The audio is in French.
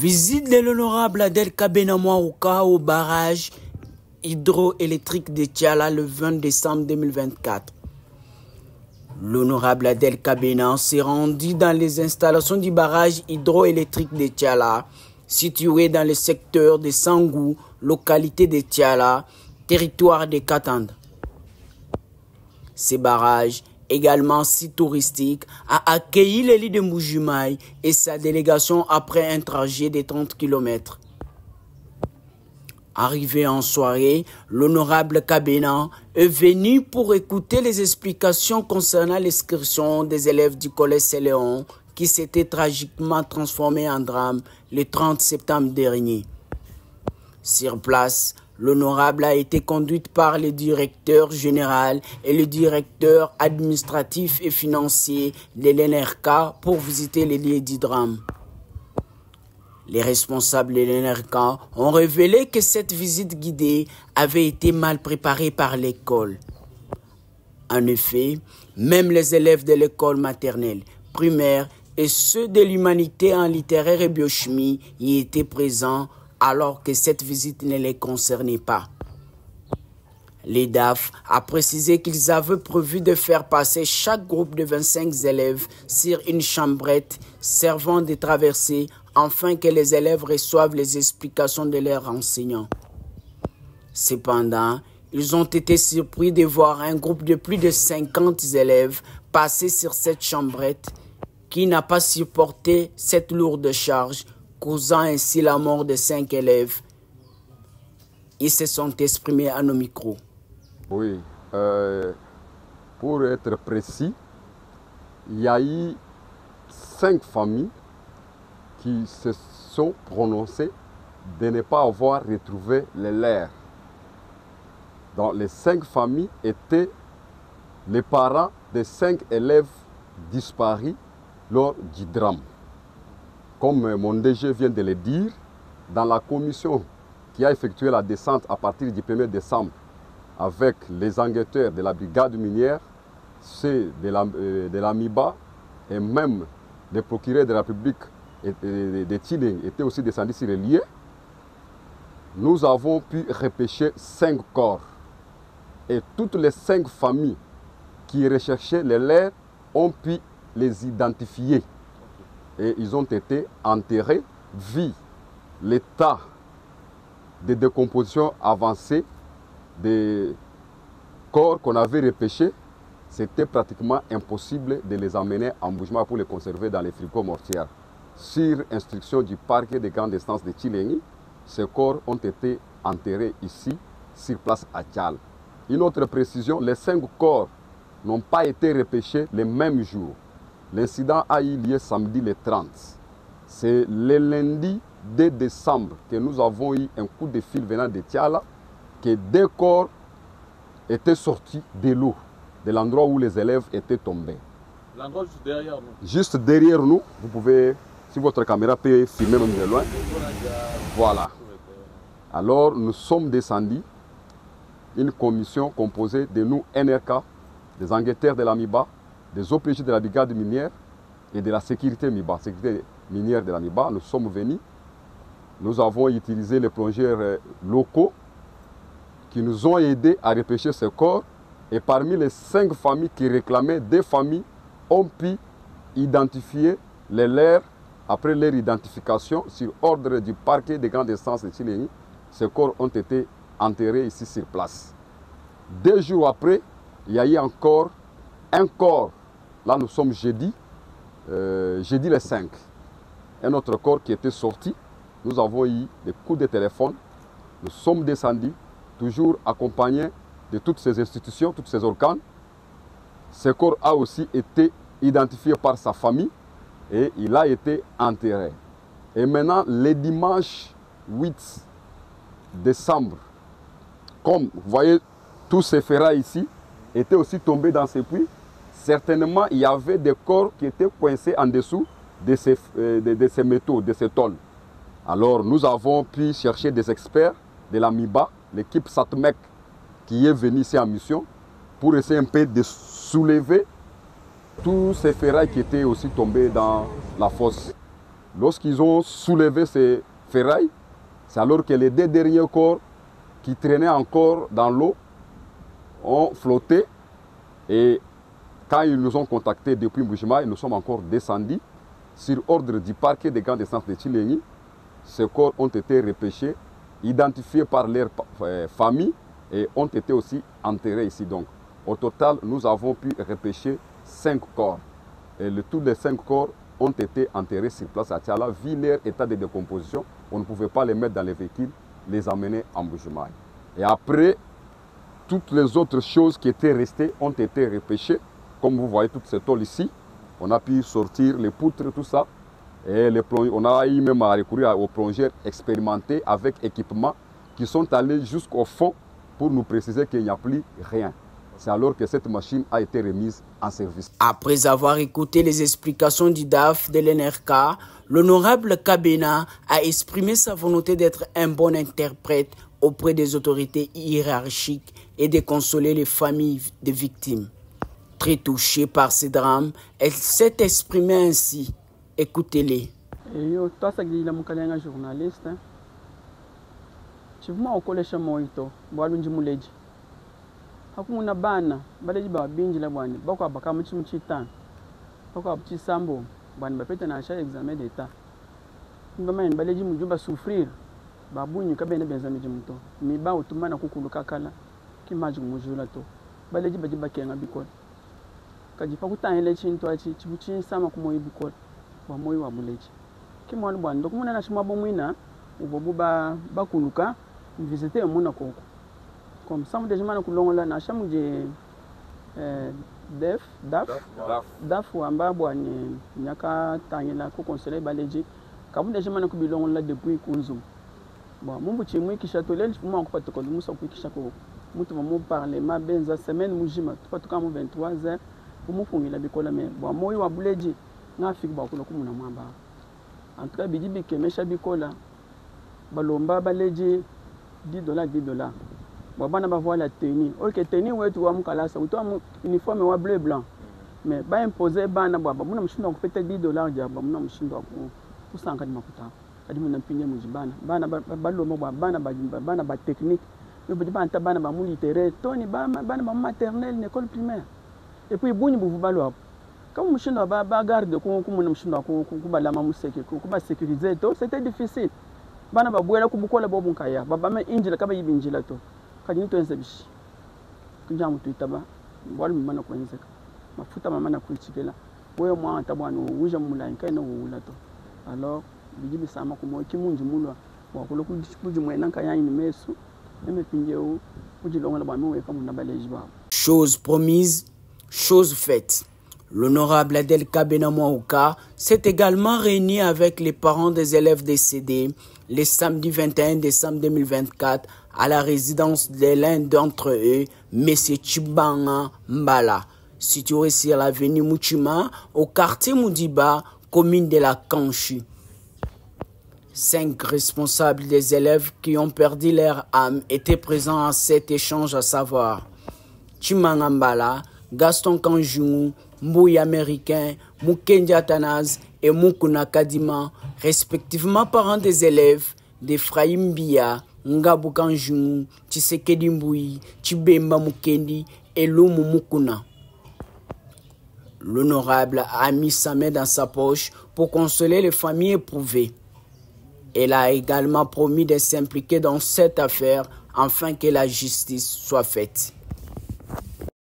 Visite de l'honorable Adel Kabena Mwarouka au barrage hydroélectrique de Tiala le 20 décembre 2024. L'honorable Adel Kabena s'est rendu dans les installations du barrage hydroélectrique de Tiala, situé dans le secteur de Sangou, localité de Tiala, territoire de Katanda. Ces barrages, également site touristique, a accueilli l'élite de Mbuji-Mayi et sa délégation après un trajet de 30 km. Arrivé en soirée, l'honorable Kabena est venu pour écouter les explications concernant l'inscription des élèves du collège Saint-Léon qui s'était tragiquement transformé en drame le 30 septembre dernier. Sur place, l'honorable a été conduite par le directeur général et le directeur administratif et financier de l'NRK pour visiter les lieux du drame. Les responsables de l'NRK ont révélé que cette visite guidée avait été mal préparée par l'école. En effet, même les élèves de l'école maternelle, primaire et ceux de l'humanité en littéraire et biochimie y étaient présents alors que cette visite ne les concernait pas. L'EDAF a précisé qu'ils avaient prévu de faire passer chaque groupe de 25 élèves sur une chambrette servant de traversée afin que les élèves reçoivent les explications de leurs enseignants. Cependant, ils ont été surpris de voir un groupe de plus de 50 élèves passer sur cette chambrette qui n'a pas supporté cette lourde charge, causant ainsi la mort de 5 élèves. Ils se sont exprimés à nos micros. Oui, pour être précis, il y a eu 5 familles qui se sont prononcées de ne pas avoir retrouvé les leurs. Dans les 5 familles étaient les parents des 5 élèves disparus lors du drame. Comme mon DG vient de le dire, dans la commission qui a effectué la descente à partir du 1er décembre avec les enquêteurs de la brigade minière, ceux de la MIBA et même les procureurs de la République de Tiling étaient aussi descendus sur les lieux, nous avons pu repêcher 5 corps. Et toutes les 5 familles qui recherchaient les leurs ont pu les identifier. Et ils ont été enterrés, vu l'état de décomposition avancée des corps qu'on avait repêchés. C'était pratiquement impossible de les emmener en Mbuji-Mayi pour les conserver dans les frigos mortières. Sur instruction du parquet de grande instance de Tchilengi, ces corps ont été enterrés ici, sur place à Tiala. Une autre précision, les 5 corps n'ont pas été repêchés le même jour. L'incident a eu lieu samedi le 30. C'est le lundi 2 décembre que nous avons eu un coup de fil venant de Tiala que 2 corps étaient sortis de l'eau, de l'endroit où les élèves étaient tombés. L'endroit juste derrière nous. Juste derrière nous, vous pouvez, si votre caméra peut filmer même de loin. Voilà. Alors nous sommes descendus, une commission composée de nous NRK, des enquêteurs de la MIBA, des OPJ de la brigade minière et de la sécurité MIBA, sécurité minière de la MIBA. Nous sommes venus, nous avons utilisé les plongeurs locaux qui nous ont aidés à repêcher ces corps. Et parmi les 5 familles qui réclamaient, 2 familles ont pu identifier les leurs. Après leur identification, sur ordre du parquet de grande instance de Tchilengi, ces corps ont été enterrés ici sur place. 2 jours après, il y a eu encore un corps. Là, nous sommes jeudi le 5. Un autre corps qui était sorti. Nous avons eu des coups de téléphone. Nous sommes descendus, toujours accompagnés de toutes ces institutions, tous ces organes. Ce corps a aussi été identifié par sa famille et il a été enterré. Et maintenant, le dimanche 8 décembre, comme vous voyez, tous ces ferrailles ici étaient aussi tombés dans ces puits. Certainement, il y avait des corps qui étaient coincés en dessous de ces métaux, de ces tôles. Alors, nous avons pu chercher des experts de la MIBA, l'équipe SATMEC, qui est venue ici en mission, pour essayer un peu de soulever tous ces ferrailles qui étaient aussi tombés dans la fosse. Lorsqu'ils ont soulevé ces ferrailles, c'est alors que les 2 derniers corps qui traînaient encore dans l'eau ont flotté. Et quand ils nous ont contactés depuis Mbuji-Mayi, nous sommes encore descendus sur ordre du parquet des grands instances de Tchilengi. Ces corps ont été repêchés, identifiés par leurs familles et ont été aussi enterrés ici. Donc, au total, nous avons pu repêcher 5 corps. Et tous les 5 corps ont été enterrés sur place à Tiala. Vu leur état de décomposition, on ne pouvait pas les mettre dans les véhicules, les amener en Mbuji-Mayi. Et après, toutes les autres choses qui étaient restées ont été repêchées. Comme vous voyez toute cette tôle ici, on a pu sortir les poutres, tout ça. Et on a eu même à recourir aux plongeurs expérimentés avec équipement qui sont allés jusqu'au fond pour nous préciser qu'il n'y a plus rien. C'est alors que cette machine a été remise en service. Après avoir écouté les explications du DAF de l'NRK, l'honorable Kabena a exprimé sa volonté d'être un bon interprète auprès des autorités hiérarchiques et de consoler les familles des victimes. Très touchée par ces drames, elle s'est exprimée ainsi. Écoutez-les. Toi, c'est un journaliste. Je suis collège moito, balunji muleji. Hakuna bana, baleji ba binji la bwana, bako abaka mchitan. Bako abchi sambo, bwana bapeta na sha examen d'état. Ngoma en baleji mujuba souffrir. Babunyu kabene benzami jimto. Mi ba utumana kukuluka kala. Ki maju mujula to. Baleji baji bakenga bikol. Kaji pakuta ele chinto achi chibuchi sama kumoyi bikol. Wa moyi wa buleji. Ki mwana bwana ndoko muna na shima bomwina, ubobu ba bakuluka. Visiter mon koko comme ça déjà mana kulongola na chamu je daf wamba bwani nyaka tangela ko conseiller baleji kamu déjà mana kubilongola depuis kunzum bon mumbu chimwe kisha tolel mo ko patoko muso ko kisha ko mutu mo parler ma benza semaine mujima patuka mo 23h pour mo fungila bikola me bon moyi wa buleji na fiki ba ko kumuna mwamba en tout cas bidi bike mesha bikola balomba baleji $10. Bon, bana ba voir la tenue. OK, tenue ouais tu vois mon kalasa, ou toi uniforme wa bleu blanc. Mais ba imposer bana ba muna mshindo ko peut-être $10 ja ba muna mshindo ko kusanga di makuta. Kadi muna pinye mujibana. Bana ba lomo ba bana ba technique. Mais ba anta bana ba mu littéraire, toni bana ba maternelle, école primaire. Et puis buni bu balo. Comme mshindo ba garde ko muna mshindo ko ba lama museke ko ba sécuriser to, c'était difficile. Bana babuela kubukola bobu nkaya baba me injila kaba yibinjila to kadi nto ensebishi kunjamu tuitaba bwali mana kwenzeka mafuta mama na kuchikela wewe mwa tabwana uja mulain kai no wula to alors bijibi sama kumo kimunji mulwa wakolo kuji mwena nkaya ni mesu eme pinjeu kujilongola ba mwe kama na baleji ba. Chose promise, chose faite. L'honorable Adel Kabena Mouaouka s'est également réuni avec les parents des élèves décédés le samedi 21 décembre 2024 à la résidence de l'un d'entre eux, M. Chibanga Mbala, situé sur l'avenue Mouchima, au quartier Moudiba, commune de la Kanchi. 5 responsables des élèves qui ont perdu leur âme étaient présents à cet échange, à savoir Chibanga Mbala, Gaston Kanjou, Mbouy américain, Mukendi Atanaz et Mukuna Kadima, respectivement parents des élèves d'Ephraïm Biya, Ngabu Kanjou, Tshisekedi Mbouy, Chibemba Mukendi et Lumu Mukuna. L'honorable a mis sa main dans sa poche pour consoler les familles éprouvées. Elle a également promis de s'impliquer dans cette affaire afin que la justice soit faite.